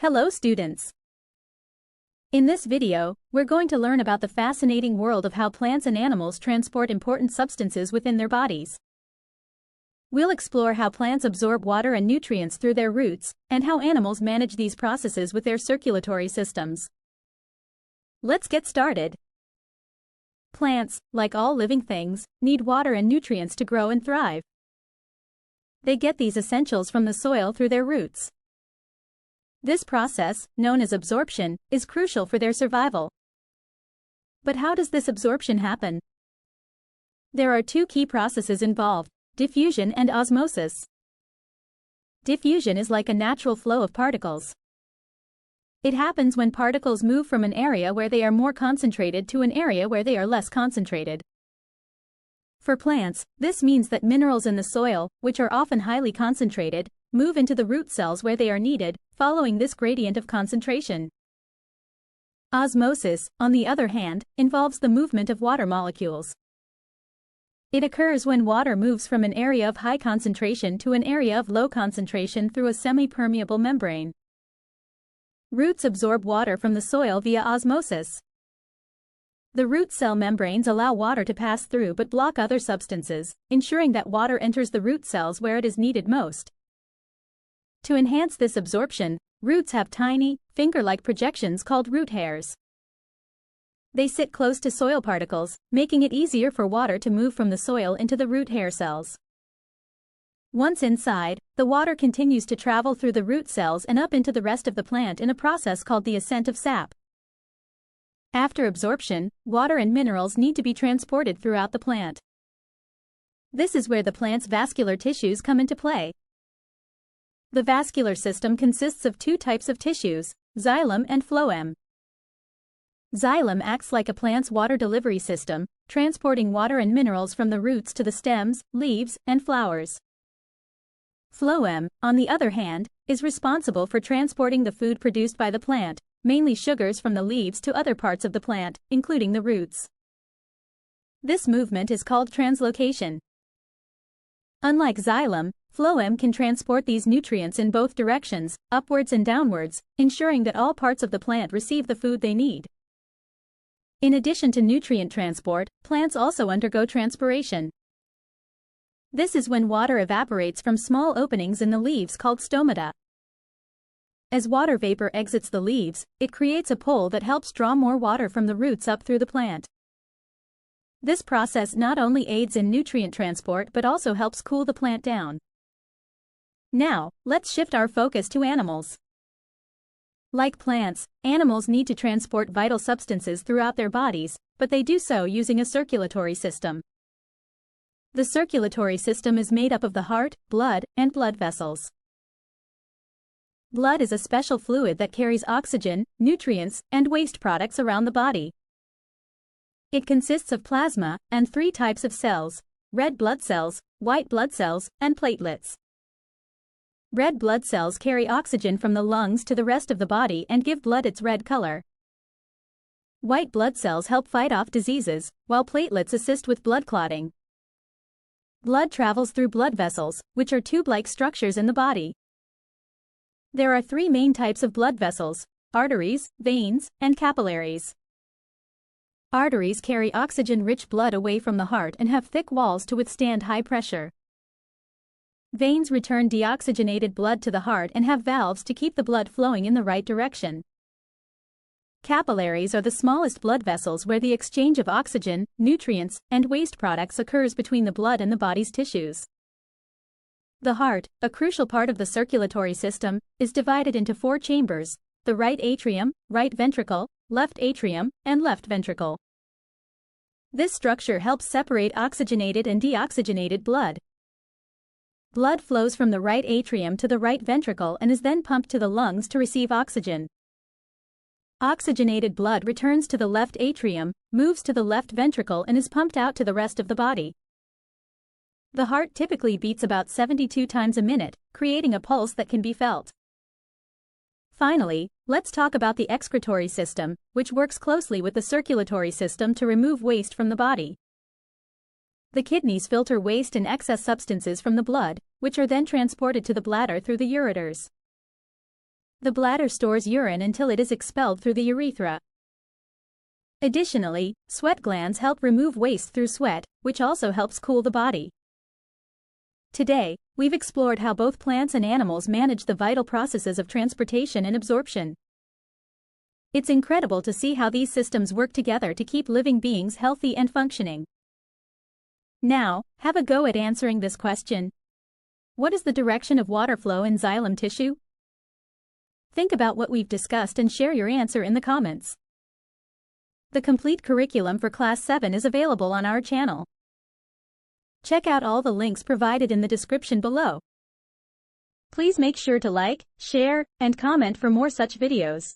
Hello students! In this video, we're going to learn about the fascinating world of how plants and animals transport important substances within their bodies. We'll explore how plants absorb water and nutrients through their roots, and how animals manage these processes with their circulatory systems. Let's get started. Plants, like all living things, need water and nutrients to grow and thrive. They get these essentials from the soil through their roots. This process, known as absorption, is crucial for their survival. But how does this absorption happen? There are two key processes involved: diffusion and osmosis. Diffusion is like a natural flow of particles. It happens when particles move from an area where they are more concentrated to an area where they are less concentrated. For plants, this means that minerals in the soil, which are often highly concentrated, move into the root cells where they are needed, following this gradient of concentration. Osmosis, on the other hand, involves the movement of water molecules. It occurs when water moves from an area of high concentration to an area of low concentration through a semi-permeable membrane. Roots absorb water from the soil via osmosis. The root cell membranes allow water to pass through but block other substances, ensuring that water enters the root cells where it is needed most. To enhance this absorption, roots have tiny, finger-like projections called root hairs. They sit close to soil particles, making it easier for water to move from the soil into the root hair cells. Once inside, the water continues to travel through the root cells and up into the rest of the plant in a process called the ascent of sap. After absorption, water and minerals need to be transported throughout the plant. This is where the plant's vascular tissues come into play. The vascular system consists of two types of tissues, xylem and phloem. Xylem acts like a plant's water delivery system, transporting water and minerals from the roots to the stems, leaves, and flowers. Phloem, on the other hand, is responsible for transporting the food produced by the plant, mainly sugars from the leaves to other parts of the plant, including the roots. This movement is called translocation. Unlike xylem, phloem can transport these nutrients in both directions, upwards and downwards, ensuring that all parts of the plant receive the food they need. In addition to nutrient transport, plants also undergo transpiration. This is when water evaporates from small openings in the leaves called stomata. As water vapor exits the leaves, it creates a pull that helps draw more water from the roots up through the plant. This process not only aids in nutrient transport but also helps cool the plant down. Now, let's shift our focus to animals. Like plants, animals need to transport vital substances throughout their bodies, but they do so using a circulatory system. The circulatory system is made up of the heart, blood, and blood vessels. Blood is a special fluid that carries oxygen, nutrients, and waste products around the body. It consists of plasma and three types of cells: red blood cells, white blood cells, and platelets. Red blood cells carry oxygen from the lungs to the rest of the body and give blood its red color. White blood cells help fight off diseases, while platelets assist with blood clotting. Blood travels through blood vessels, which are tube-like structures in the body. There are three main types of blood vessels: arteries, veins, and capillaries. Arteries carry oxygen-rich blood away from the heart and have thick walls to withstand high pressure. Veins return deoxygenated blood to the heart and have valves to keep the blood flowing in the right direction. Capillaries are the smallest blood vessels where the exchange of oxygen, nutrients, and waste products occurs between the blood and the body's tissues. The heart, a crucial part of the circulatory system, is divided into four chambers: the right atrium, right ventricle, left atrium, and left ventricle. This structure helps separate oxygenated and deoxygenated blood. Blood flows from the right atrium to the right ventricle and is then pumped to the lungs to receive oxygen. Oxygenated blood returns to the left atrium, moves to the left ventricle, and is pumped out to the rest of the body. The heart typically beats about 72 times a minute, creating a pulse that can be felt. Finally, let's talk about the excretory system, which works closely with the circulatory system to remove waste from the body. The kidneys filter waste and excess substances from the blood, which are then transported to the bladder through the ureters. The bladder stores urine until it is expelled through the urethra. Additionally, sweat glands help remove waste through sweat, which also helps cool the body. Today, we've explored how both plants and animals manage the vital processes of transportation and absorption. It's incredible to see how these systems work together to keep living beings healthy and functioning. Now, have a go at answering this question. What is the direction of water flow in xylem tissue? Think about what we've discussed and share your answer in the comments. The complete curriculum for Class 7 is available on our channel. Check out all the links provided in the description below. Please make sure to like, share, and comment for more such videos.